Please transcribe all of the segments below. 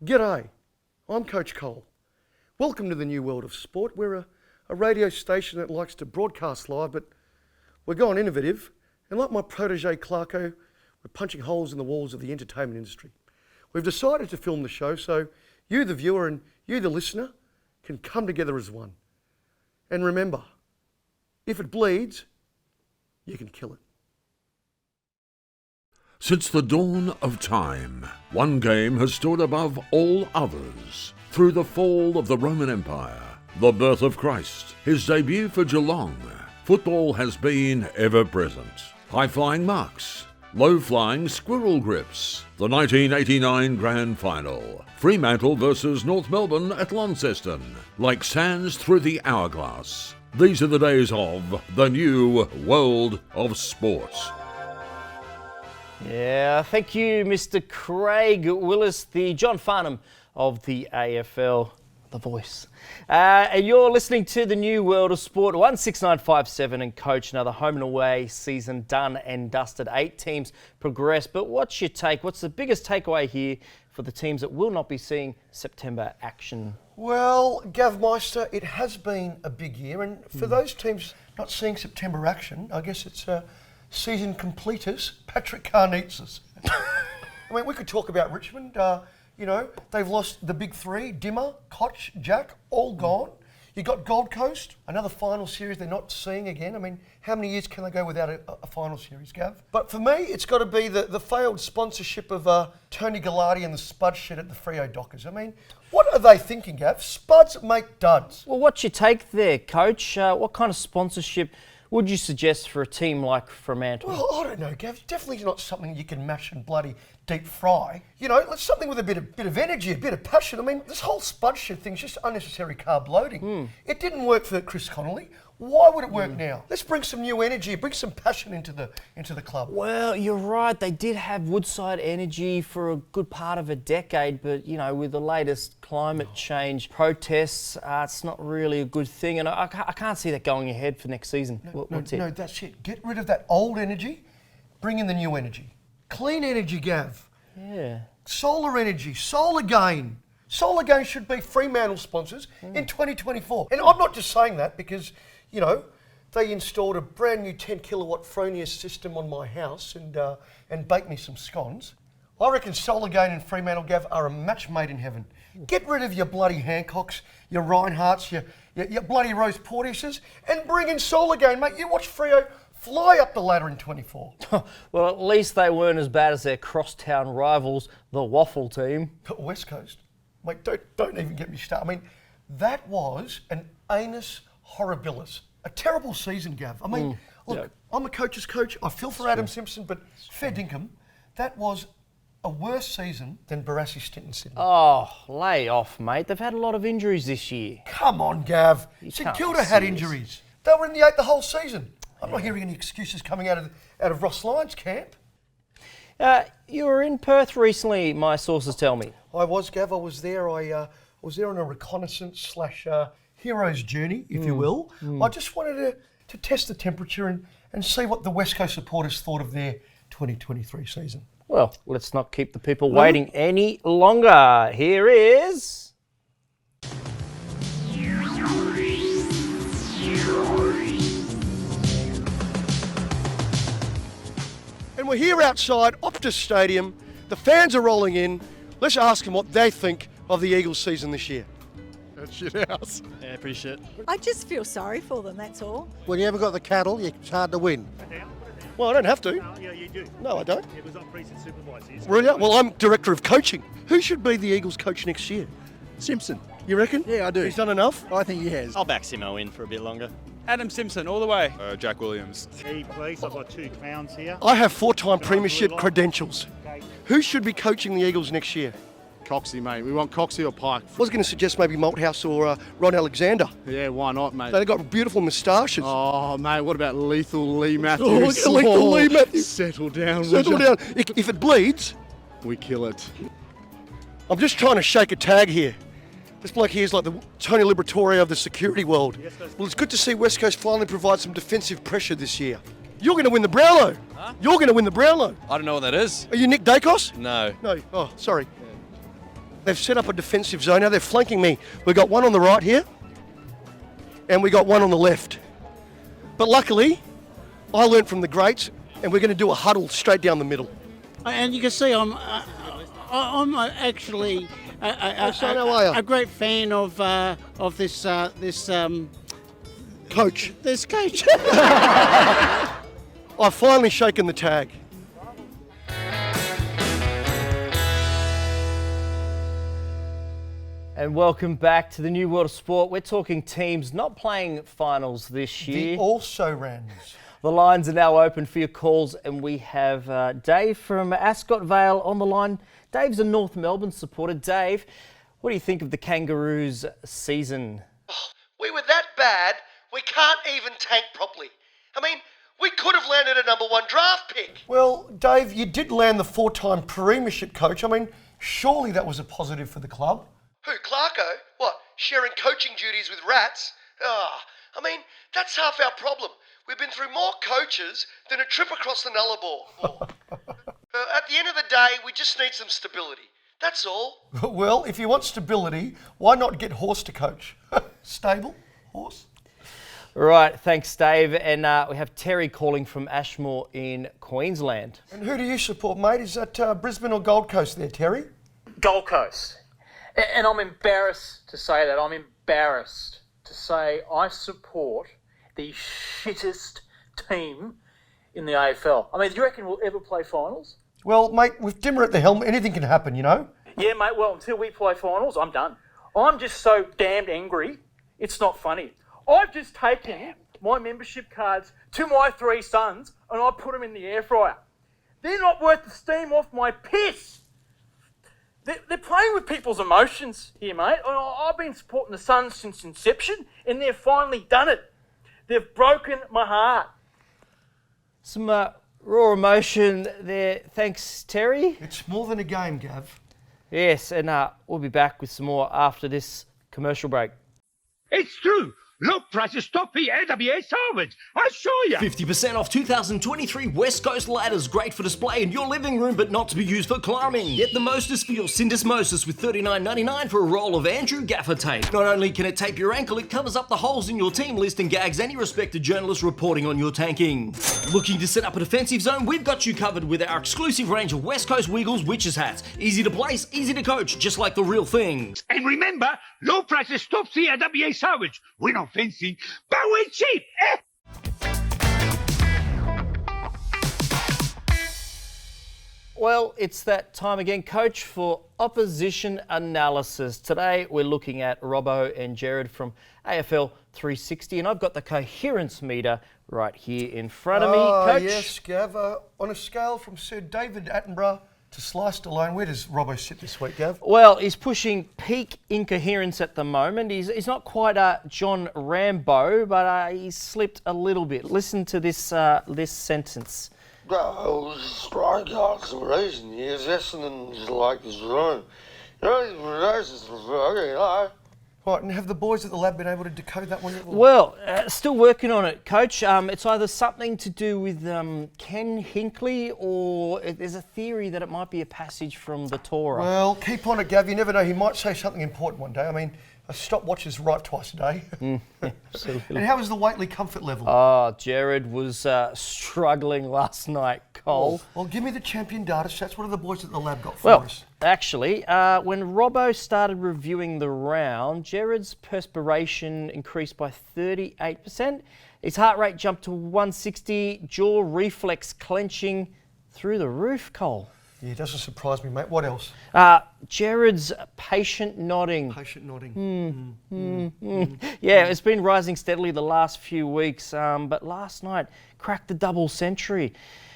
G'day, I'm Coach Cole. Welcome to the new world of sport. We're a radio station that likes to broadcast live, but we're going innovative. And like my protege Clarko, we're punching holes in the walls of the entertainment industry. We've decided to film the show so you, the viewer, and you, the listener, can come together as one. And remember, if it bleeds, you can kill it. Since the dawn of time, one game has stood above all others. Through the fall of the Roman Empire, the birth of Christ, his debut for Geelong, football has been ever present. High-flying marks, low-flying squirrel grips, the 1989 Grand Final, Fremantle versus North Melbourne at Launceston, like sands through the hourglass. These are the days of the new world of sport. Yeah, thank you, Mr. Craig Willis, the John Farnham of the AFL, the voice. And you're listening to the new world of sport, 16957 and Coach. Another home and away season done and dusted. 8 teams progressed. But what's your take? What's the biggest takeaway here for the teams that will not be seeing September action? Well, Gav Meister, it has been a big year, and for those teams not seeing September action, I guess it's season completers, Patrick Carnetsis. I mean, we could talk about Richmond. They've lost the big three, Dimmer, Koch, Jack, all gone. You got Gold Coast, another final series they're not seeing again. I mean, how many years can they go without a final series, Gav? But for me, it's got to be the failed sponsorship of Tony Gallardi and the Spud shit at the Freo Dockers. I mean, what are they thinking, Gav? Spuds make duds. Well, what's your take there, Coach? What kind of sponsorship would you suggest for a team like Fremantle? Well, I don't know, Gav. Definitely not something you can mash and bloody deep fry. You know, it's something with a bit of energy, a bit of passion. I mean, this whole Spud shit thing's just unnecessary carb loading. It didn't work for Chris Connolly. Why would it work now? Let's bring some new energy, bring some passion into the club. Well, you're right. They did have Woodside energy for a good part of a decade, but, you know, with the latest climate change protests, it's not really a good thing. And I can't see that going ahead for next season. No, that's it. Get rid of that old energy, bring in the new energy. Clean energy, Gav. Yeah. Solar energy, solar gain. Solar gain should be Fremantle sponsors in 2024. And I'm not just saying that because, you know, they installed a brand new 10 kilowatt Fronius system on my house and baked me some scones. I reckon Solar Gain and Fremantle, Gav, are a match made in heaven. Get rid of your bloody Hancocks, your Reinhardts, your bloody Rose Porteouses, and bring in Solar Gain, mate. You watch Freo fly up the ladder in 24. Well, at least they weren't as bad as their crosstown rivals, the Waffle team. But West Coast, mate, don't even get me started. I mean, that was an anus horribilis. A terrible season, Gav. I mean, look, I'm a coach's coach. I feel for Adam Simpson, but fair dinkum, that was a worse season than Barassi's stint in Sydney. Oh, lay off, mate. They've had a lot of injuries this year. Come on, Gav. St Kilda had injuries. They were in the 8 the whole season. I'm not hearing any excuses coming out of Ross Lyon's camp. You were in Perth recently, my sources tell me. I was, Gav. I was there. I was there on a reconnaissance / hero's journey, if you will. I just wanted to test the temperature and see what the West Coast supporters thought of their 2023 season. Well, let's not keep the people waiting any longer. Here is... And we're here outside Optus Stadium. The fans are rolling in. Let's ask them what they think of the Eagles season this year. That's shit house. Yeah, pretty shit. I just feel sorry for them, that's all. When you haven't got the cattle, it's hard to win. Well, I don't have to. Yeah, you do. No, I don't. It was on precinct supervisor. Really? Well, I'm director of coaching. Who should be the Eagles coach next year? Simpson. You reckon? Yeah, I do. He's done enough? I think he has. I'll back Simo in for a bit longer. Adam Simpson, all the way. Jack Williams. Hey, please, I've got 2 clowns here. I have 4-time premiership credentials. Who should be coaching the Eagles next year? Coxie, mate. We want Coxie or Pike. I was going to suggest maybe Malthouse or Ron Alexander. Yeah, why not, mate? They've got beautiful moustaches. Oh, mate, what about Lethal Lee Matthews? Oh, Lethal Lee Matthews. Settle down, Settle down. If it bleeds... we kill it. I'm just trying to shake a tag here. This bloke here is like the Tony Liberatore of the security world. Well, it's good to see West Coast finally provide some defensive pressure this year. You're going to win the Brownlow. Huh? You're going to win the Brownlow. I don't know what that is. Are you Nick Dacos? No. No. Oh, sorry. They've set up a defensive zone. Now they're flanking me. We've got one on the right here, and we got one on the left. But luckily, I learnt from the greats, and we're going to do a huddle straight down the middle. And you can see I'm actually a great fan of this Coach. This coach. I've finally shaken the tag. And welcome back to the new world of sport. We're talking teams not playing finals this year. The also-rans. The lines are now open for your calls, and we have Dave from Ascot Vale on the line. Dave's a North Melbourne supporter. Dave, what do you think of the Kangaroos' season? We were that bad, we can't even tank properly. I mean, we could have landed a number 1 draft pick. Well, Dave, you did land the 4-time Premiership coach. I mean, surely that was a positive for the club. Who, Clarko? What, sharing coaching duties with rats? I mean, that's half our problem. We've been through more coaches than a trip across the Nullarbor. At the end of the day, we just need some stability. That's all. Well, if you want stability, why not get Horse to coach? Stable? Horse? Right, thanks, Dave. And we have Terry calling from Ashmore in Queensland. And who do you support, mate? Is that Brisbane or Gold Coast there, Terry? Gold Coast. And I'm embarrassed to say that. I'm embarrassed to say I support the shittest team in the AFL. I mean, do you reckon we'll ever play finals? Well, mate, with Dimmer at the helm, anything can happen, you know? Yeah, mate, well, until we play finals, I'm done. I'm just so damned angry, it's not funny. I've just taken my membership cards to my 3 sons and I put them in the air fryer. They're not worth the steam off my piss. They're playing with people's emotions here, mate. I've been supporting the Suns since inception, and they've finally done it. They've broken my heart. Some raw emotion there. Thanks, Terry. It's more than a game, Gav. Yes, and we'll be back with some more after this commercial break. It's true. Low prices stop the AWA salvage. I show you. 50% off 2023 West Coast ladders. Great for display in your living room, but not to be used for climbing. Get the Mostess for your syndesmosis with $39.99 for a roll of Andrew Gaffer tape. Not only can it tape your ankle, it covers up the holes in your team list and gags any respected journalist reporting on your tanking. Looking to set up a defensive zone? We've got you covered with our exclusive range of West Coast Wiggles Witches hats. Easy to place, easy to coach, just like the real thing. And remember, low prices stop the AWA salvage. We're not fancy, but we're cheap. Well, it's that time again, Coach, for opposition analysis. Today we're looking at Robbo and Jared from AFL 360, and I've got the coherence meter right here in front of me, Coach. Yes, Gav. On a scale from Sir David Attenborough to Sliced Alone, where does Robbo sit this week, Gav? Well, he's pushing peak incoherence at the moment. He's not quite a John Rambo, but he's slipped a little bit. Listen to this this sentence. Well, strike out some reason. He's Essendon's like his room. You know, Right, and have the boys at the lab been able to decode that one yet? Well, still working on it, Coach. It's either something to do with Ken Hinckley, or there's a theory that it might be a passage from the Torah. Well, keep on it, Gav. You never know. He might say something important one day. I mean, a stopwatch is right twice a day. Absolutely. And how was the Waitley comfort level? Oh, Jared was struggling last night, Cole. Well, give me the champion data sets. What have the boys at the lab got for Well, us? actually, when Robbo started reviewing the round, Jared's perspiration increased by 38%. His heart rate jumped to 160, jaw reflex clenching through the roof, Cole. Yeah, it doesn't surprise me, mate. What else? Jared's patient nodding. Patient nodding. Yeah, it's been rising steadily the last few weeks, but last night cracked the double century,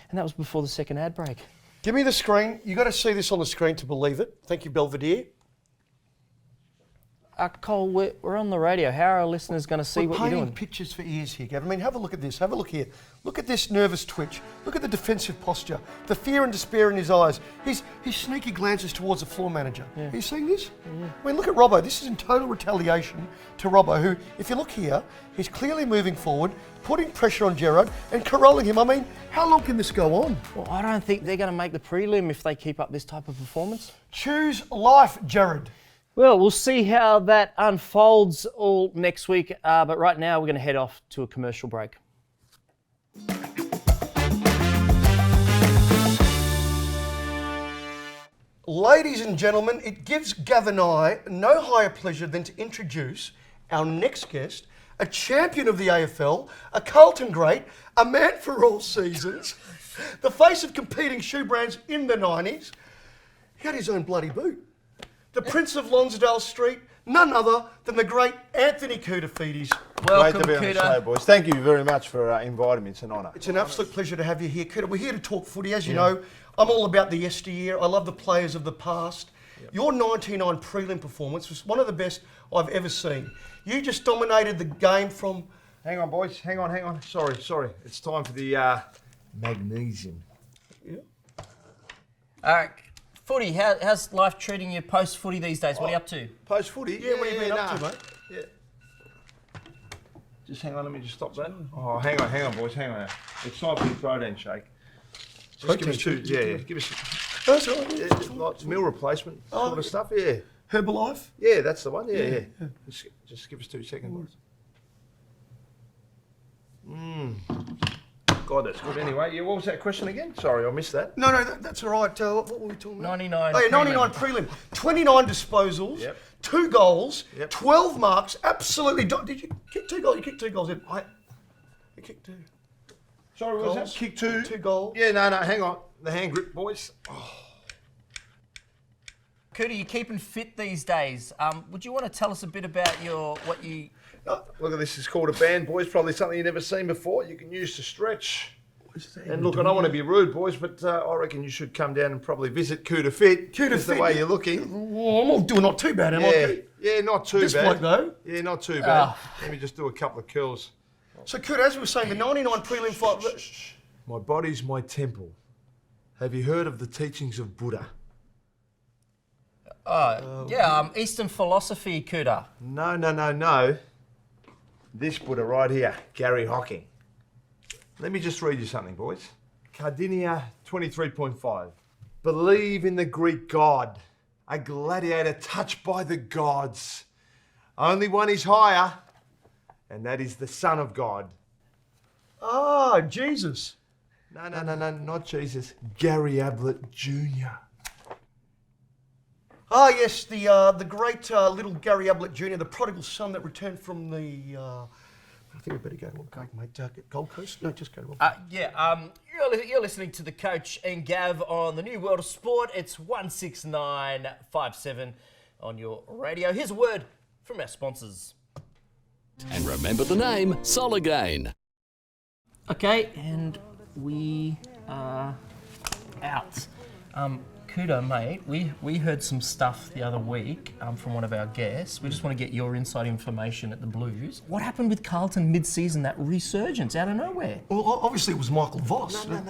and that was before the second ad break. Give me the screen. You got to see this on the screen to believe it. Thank you, Belvedere. Cole, we're on the radio. How are our listeners going to see what you're painting doing? pictures for ears here, Gav. I mean, have a look at this. Have a look here. Look at this nervous twitch. Look at the defensive posture. The fear and despair in his eyes. His sneaky glances towards the floor manager. Yeah. Are you seeing this? Yeah. I mean, look at Robbo. This is in total retaliation to Robbo, who, if you look here, he's clearly moving forward, putting pressure on Gerard and corralling him. I mean, how long can this go on? Well, I don't think they're going to make the prelim if they keep up this type of performance. Choose life, Gerard. Well, we'll see how that unfolds all next week. But right now, we're going to head off to a commercial break. Ladies and gentlemen, it gives Gav and I no higher pleasure than to introduce our next guest, a champion of the AFL, a Carlton great, a man for all seasons, the face of competing shoe brands in the 90s. He had his own bloody boot. The Prince of Lonsdale Street, none other than the great Anthony Koutoufides. Welcome, Great to be on the show, boys. Thank you very much for inviting me. It's an honour. It's an absolute pleasure to have you here, Kouta. We're here to talk footy. As you know, I'm all about the yesteryear. I love the players of the past. Yep. Your 99 prelim performance was one of the best I've ever seen. You just dominated the game from... Hang on, boys. Hang on. Sorry. It's time for the magnesium. Yeah. Footy, how's life treating you post-footy these days? What are you up to? Post-footy? Yeah, what have you been up to, mate? Yeah. Just hang on, let me just stop that. Oh, hang on, boys, hang on. It's time for the protein shake. Just give us two, give us... That's all right. Like meal replacement sort of stuff, yeah. Herbalife? Yeah, that's the one, yeah. Just give us 2 seconds. God, that's good anyway. Yeah, what was that question again? Sorry, I missed that. No, that's all right. What were we talking about? 99. Oh, yeah, 99 prelim. 29 disposals, 2 goals, 12 marks. Absolutely. Did you kick 2 goals? You kicked 2 goals in. You kicked 2. Sorry, what was that? Kick 2? 2 goals. Yeah, no, hang on. The hand grip, boys. Oh. Cootie, you're keeping fit these days. Would you want to tell us a bit about what you... Look at this, it's called a band, boys. Probably something you've never seen before. You can use to stretch. And look, I don't want to be rude, boys, but I reckon you should come down and probably visit Koutoufides. Koutoufides, the way you're looking. Well, I'm doing not too bad, am I? Yeah, not too bad. This bloke, though? Yeah, not too bad. Let me just do a couple of curls. So, Kurt, as we were saying, the 99 prelim fight... My body's my temple. Have you heard of the teachings of Buddha? Eastern philosophy, Kuda. No. This Buddha right here, Gary Hocking. Let me just read you something, boys. Cardinia 23.5. Believe in the Greek god, a gladiator touched by the gods. Only one is higher, and that is the Son of God. Jesus. No, not Jesus. Gary Ablett Jr. Yes, the great little Gary Ablett Jr., the prodigal son that returned from the... I think we better go to a mate. Gold Coast? No, just go to You're listening to the Coach and Gav on the New World of Sport. It's 16957 on your radio. Here's a word from our sponsors. And remember the name, Solagain. Okay, and we are out. Kuda, mate, we heard some stuff the other week from one of our guests. We just want to get your inside information at the Blues. What happened with Carlton mid-season, that resurgence out of nowhere? Well, obviously it was Michael Voss. No.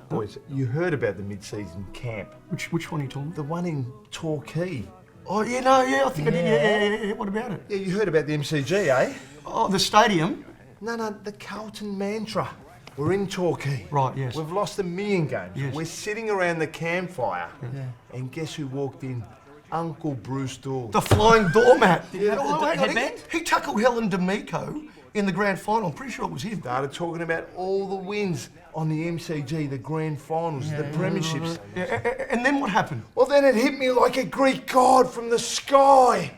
Boys, you heard about the mid-season camp. Which one are you talking about? The one in Torquay. Oh, I think I did. Yeah. What about it? Yeah, you heard about the MCG, eh? Oh, the stadium? No, the Carlton mantra. We're in Torquay. Right, yes. We've lost 1 million games. Yes. We're sitting around the campfire. Yeah. And guess who walked in? Uncle Bruce Dawes. The flying doormat. Did he have the headband? He tackled Helen D'Amico in the grand final. I'm pretty sure it was him. Started talking about all the wins on the MCG, the grand finals, the premierships. Yeah. And then what happened? Well, then it hit me like a Greek god from the sky.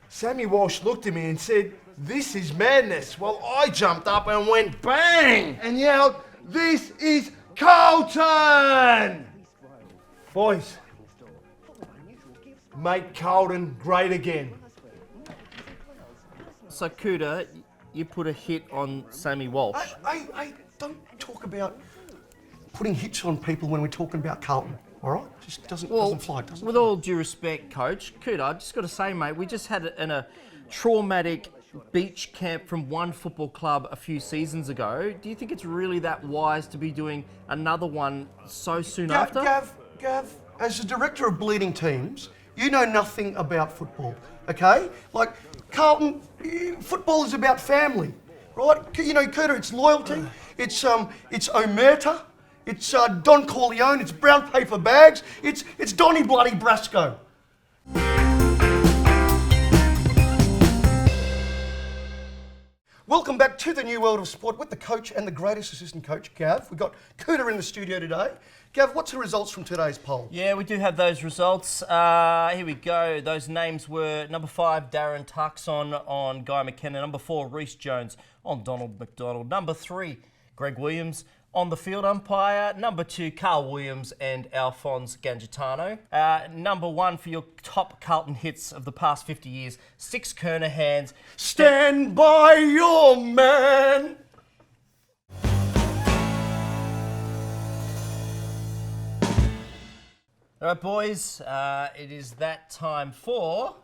Sammy Walsh looked at me and said, "This is madness." Well, I jumped up and went bang and yelled, "This is Carlton!" Boys, make Carlton great again. So, Kuda, you put a hit on Sammy Walsh. Hey, don't talk about putting hits on people when we're talking about Carlton. All right, just doesn't fly. Doesn't with all due respect, Coach Cooter, I just got to say, mate, we just had a traumatic beach camp from one football club a few seasons ago. Do you think it's really that wise to be doing another one so soon after? Gav, as the director of bleeding teams, you know nothing about football, okay? Like, Carlton, football is about family, right? You know, Cooter, it's loyalty, it's omerta, it's Don Corleone, it's brown paper bags, it's Donny Bloody Brasco. Welcome back to the new world of sport with the coach and the greatest assistant coach, Gav. We've got Cooter in the studio today. Gav, what's the results from today's poll? Yeah, we do have those results. Here we go. Those names were number 5, Darren Tuxon on Guy McKenna. Number 4, Reece Jones on Donald McDonald. Number 3, Greg Williams on the field umpire. Number 2, Carl Williams and Alphonse Gangitano. Number 1 for your top Carlton hits of the past 50 years, 6 Kernahans. Stand by your man. All right, boys, it is that time for...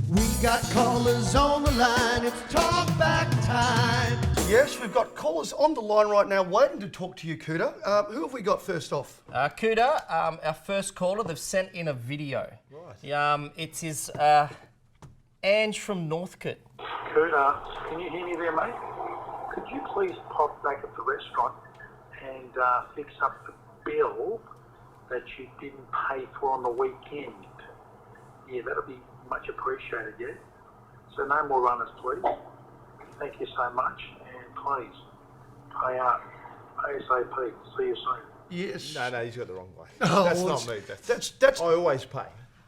We got callers on the line, it's talk back time. Yes, we've got callers on the line right now waiting to talk to you, Cooter. Who have we got first off? Cooter, our first caller, they've sent in a video. Right. It is Ange from Northcote. Cooter, can you hear me there, mate? Could you please pop back at the restaurant and fix up the bill that you didn't pay for on the weekend? Yeah, that'll be much appreciated, yeah? So no more runners, please. Thank you so much, and please, pay up ASAP. See you soon. Yes. No, he's got the wrong way. Oh, That's well, not me. That's. I always pay.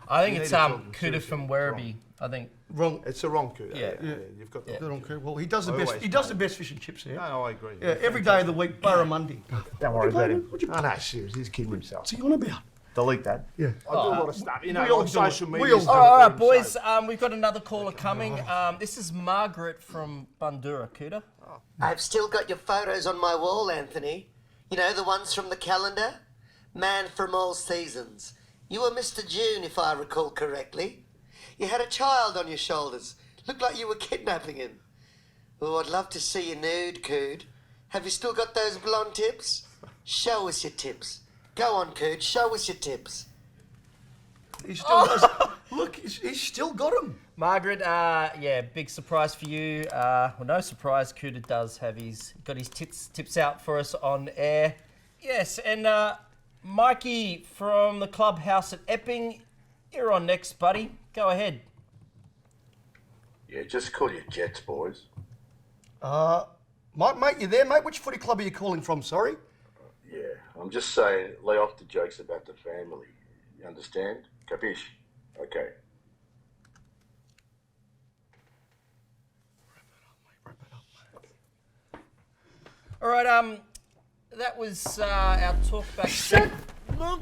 I think it's Cooter from Werribee. I think wrong. It's the wrong Cooter. Yeah. You've got the wrong Cooter. Well, he does the best. He does the best fish and chips there. No, I agree. Yeah, every day of the week, Barramundi. Don't worry about him. Oh no, serious. He's kidding himself. What's he on about? Delete that. Yeah. I do a lot of stuff. You know, we all on social media. All right, boys. We've got another caller coming. This is Margaret from Bundura. Cooter. I've still got your photos on my wall, Anthony. You know, the ones from the calendar? Man from all seasons. You were Mr. June, if I recall correctly. You had a child on your shoulders. Looked like you were kidnapping him. Oh, I'd love to see you nude, Cood. Have you still got those blonde tips? Show us your tips. Go on, Cood, show us your tips. He still does. Look, he's still got them. Margaret, yeah, big surprise for you. Well, no surprise, Cooter does have got his tips out for us on air. Yes, and Mikey from the clubhouse at Epping, you're on next, buddy. Go ahead. Yeah, just call your Jets, boys. Mate, you there, mate? Which footy club are you calling from, sorry? Yeah, I'm just saying, lay off the jokes about the family. You understand? Capiche? Okay. All right, that was our talk back. Look.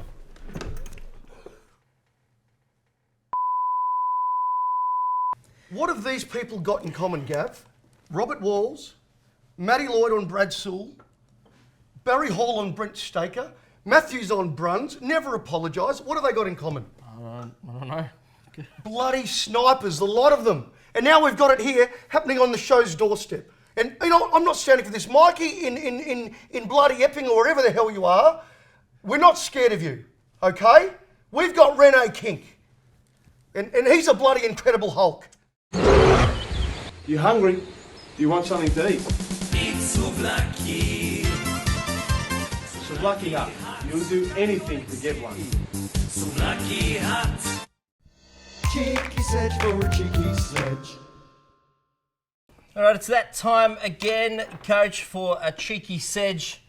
What have these people got in common, Gav? Robert Walls, Matty Lloyd on Brad Sewell, Barry Hall on Brent Staker, Matthews on Bruns, never apologise. What have they got in common? I don't know. Bloody snipers, a lot of them. And now we've got it here happening on the show's doorstep. And you know, I'm not standing for this. Mikey in bloody Epping or wherever the hell you are, we're not scared of you, okay? We've got Rene Kink. And he's a bloody incredible Hulk. You hungry? Do you want something to eat? It's Souvlaki. Souvlaki hut. You'll do anything to get one. Souvlaki hut. Cheeky sedge for a cheeky sedge. All right, it's that time again, Coach, for a cheeky sedge.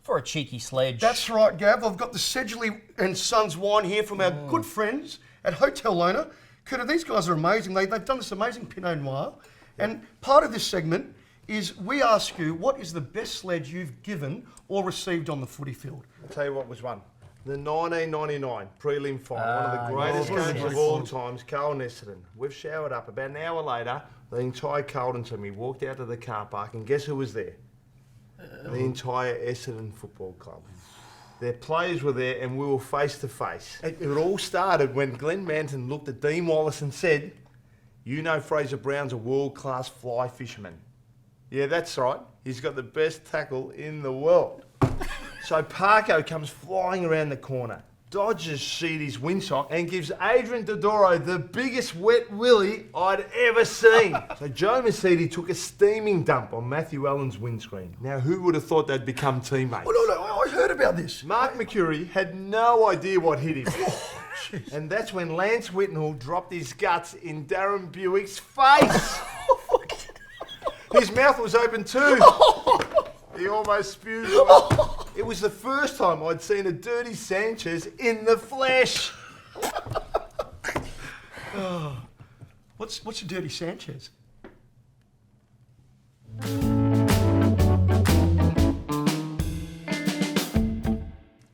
For a cheeky sledge. That's right, Gav. I've got the Sedgley and Sons wine here from our good friends at Hotel Lona. Cooter, these guys are amazing. They've done this amazing Pinot Noir. And part of this segment is we ask you, what is the best sledge you've given or received on the footy field? I'll tell you what was one. The 1999 prelim final, one of the greatest games of all times, Carlton Essendon. We've showered up. About an hour later, the entire Carlton team, we walked out to the car park and guess who was there? The entire Essendon Football Club. Their players were there and we were face to face. It all started when Glenn Manton looked at Dean Wallace and said, "You know Fraser Brown's a world-class fly fisherman." Yeah, that's right. He's got the best tackle in the world. So Parko comes flying around the corner, dodges Sheedy's windsock and gives Adrian Dodoro the biggest wet willy I'd ever seen. So Joe Mercedes took a steaming dump on Matthew Allen's windscreen. Now, who would have thought they'd become teammates? Oh, no, I heard about this. Mark McCurry had no idea what hit him. And that's when Lance Whitnell dropped his guts in Darren Buick's face. His mouth was open too. He almost spewed. It was the first time I'd seen a dirty Sanchez in the flesh. What's a dirty Sanchez?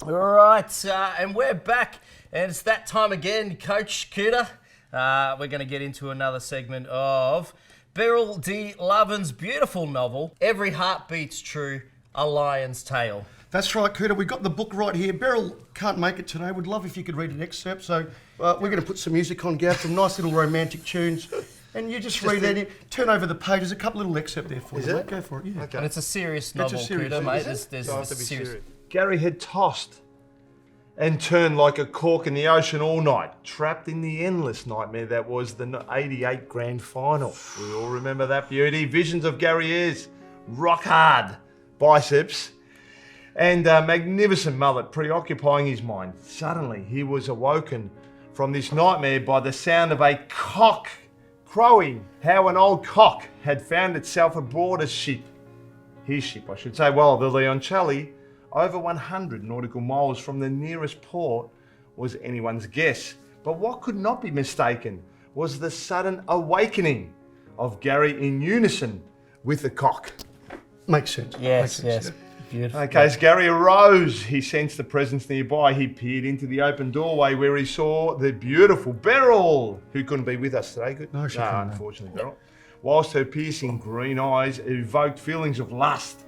All right, and we're back, and it's that time again, Coach Cooter. We're going to get into another segment of Beryl D. Lovin's beautiful novel, Every Heart Beats True, A Lion's Tale. That's right, Cooter. We've got the book right here. Beryl can't make it today. We'd love if you could read an excerpt. So we're going to put some music on, Gav, some nice little romantic tunes. And you just read that in, turn over the page. There's a couple little excerpts there for you, mate. Go for it, yeah. Okay. And it's a serious novel, Cooter, mate. There's serious. Gary had tossed and turned like a cork in the ocean all night, trapped in the endless nightmare that was the 88 grand final. We all remember that beauty. Visions of Gary Ayres, rock hard biceps, and a magnificent mullet preoccupying his mind. Suddenly, he was awoken from this nightmare by the sound of a cock crowing. How an old cock had found itself aboard a ship. His ship, I should say. Well, the Leoncelli, over 100 nautical miles from the nearest port, was anyone's guess. But what could not be mistaken was the sudden awakening of Gary in unison with the cock. Makes sense. Yes, yes. Beautiful. Okay, as Gary arose, he sensed the presence nearby. He peered into the open doorway where he saw the beautiful Beryl, who couldn't be with us today. No, she couldn't. Unfortunately, Beryl. Whilst her piercing green eyes evoked feelings of lust,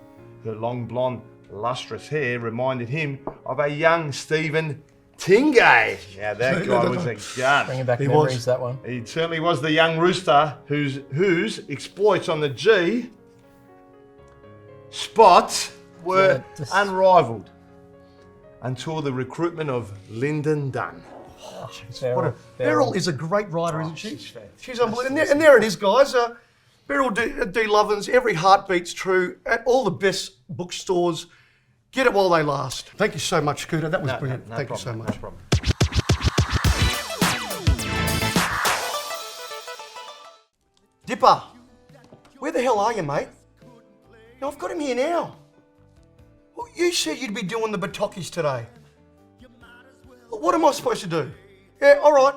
her long blonde, lustrous hair reminded him of a young Stephen Tingay. Now that guy was a gun. Bringing back memories, that one. He certainly was the young rooster whose exploits on the G spot were unrivaled until the recruitment of Lyndon Dunn. Beryl is a great writer, isn't she? She's unbelievable. And there it is, guys. Beryl D. Lovin's Every Heart Beats True at all the best bookstores. Get it while they last. Thank you so much, Cooter. That was brilliant. Thank you so much. No problem. Dipper, where the hell are you, mate? No, I've got him here now. Well, you said you'd be doing the Batokis today. What am I supposed to do? Yeah, all right.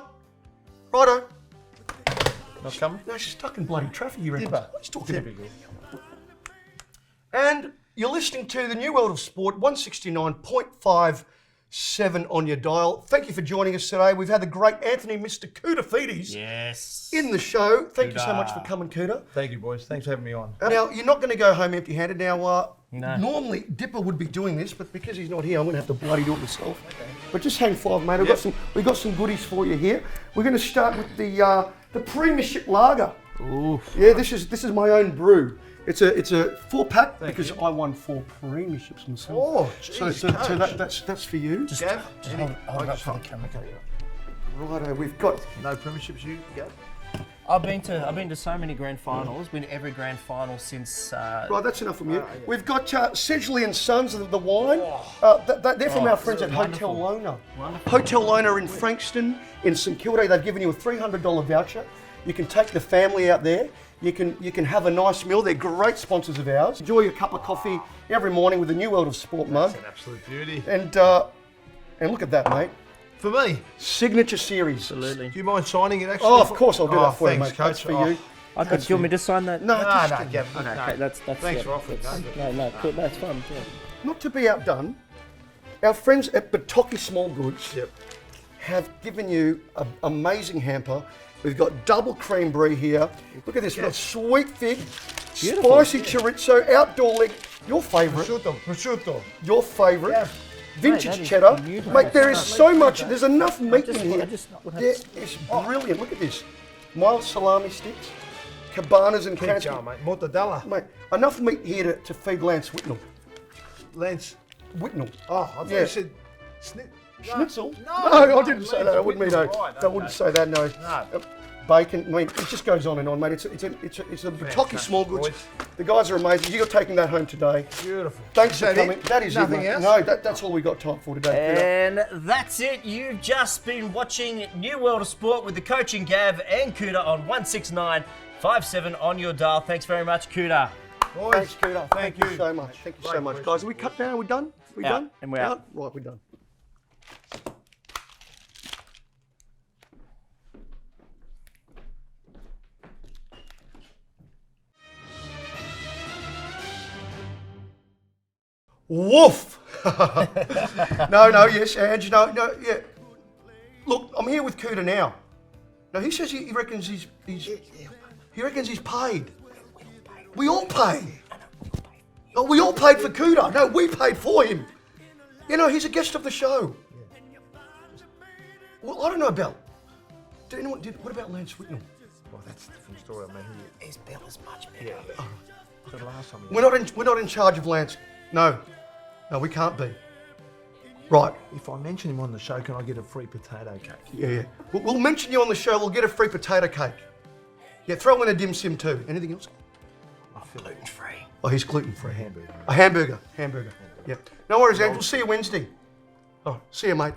Righto. Not coming? No, she's stuck in bloody traffic, you reckon? Dipper. Let's talk about. And you're listening to the New World of Sport, 169.57 on your dial. Thank you for joining us today. We've had the great Anthony, Mr. Koutoufides, in the show. Thank you so much for coming, Cooter. Thank you, boys. Thanks for having me on. Now, you're not going to go home empty-handed. Now, normally Dipper would be doing this, but because he's not here, I'm going to have to bloody do it myself. Okay. But just hang fire, mate. We've got some goodies for you here. We're going to start with the Premiership Lager. Ooh. Yeah, this is my own brew. It's a 4-pack because I won 4 premierships myself. Oh, geez, so that's for you. Just hold it up for the camera. Righto, we've got no premierships. You Gav? I've been to so many grand finals. Been to every grand final since. Right, that's enough from you. We've got Sedgley and Sons, the wine. They're from our friends at Hotel Lona. Wonderful. Hotel Lona in Frankston, in St Kilda. They've given you a $300 voucher. You can take the family out there. You can have a nice meal. They're great sponsors of ours. Enjoy your cup of coffee every morning with the New World of Sport mug. That's an absolute beauty. And look at that, mate. For me? Signature series. Absolutely. Do you mind signing it, actually? Oh, of course I'll do that for you, mate. Coach. That's for you. Do you want me to sign that? No, Gav. Okay, that's Thanks for offering. No, cool, that's fun. Yeah. Not to be outdone, our friends at Batoki Small Goods have given you an amazing hamper. We've got double cream brie here. Look at this. We've got sweet fig, spicy chorizo, outdoor leg. Your favourite. Prosciutto. Your favourite. vintage cheddar. Mate, there is so much, there's enough meat in here. It's brilliant. Look at this. Mild salami sticks, cabanas and crowns. Keep going, mate. Mortadella. Mate, enough meat here to feed Lance Whitnell. Lance Whitnell. Oh, I thought you said Schnitzel? No, I didn't say that. I wouldn't mean no. I wouldn't say that. No. Bacon. I mean, it just goes on and on, mate. It's a Butoki small goods. The guys are amazing. You're taking that home today. Beautiful. Thanks for coming. It? That is Nothing it, mate. else? No, that's all we got time for today. And that's it. You've just been watching New World of Sport with the Coach and Gav and Cooter on 16957 on your dial. Thanks very much, Cooter. Boys, Thanks, Cooter. Thank you so much. Thank you so much, guys. Are we cut down? Are we done? We Out. done? And we're out. Right, we're done. Woof! Yes, Ange, yeah. Look, I'm here with Cooter now. Now he says he reckons he's paid. We all paid. Oh, we all paid for Cooter. No, we paid for him. You know, he's a guest of the show. Well, I don't know about. What about Lance Whitnell? Well, that's a different story. I mean, his bill is much better. Yeah. The last time We're not in charge of Lance. No, we can't be. Right. If I mention him on the show, can I get a free potato cake? Yeah. We'll mention you on the show. We'll get a free potato cake. Yeah, throw in a dim sim too. Anything else? I feel gluten-free. Oh, he's gluten-free. A hamburger. A hamburger. Yeah. No worries, Ed. We'll see you Wednesday. Oh, see you, mate.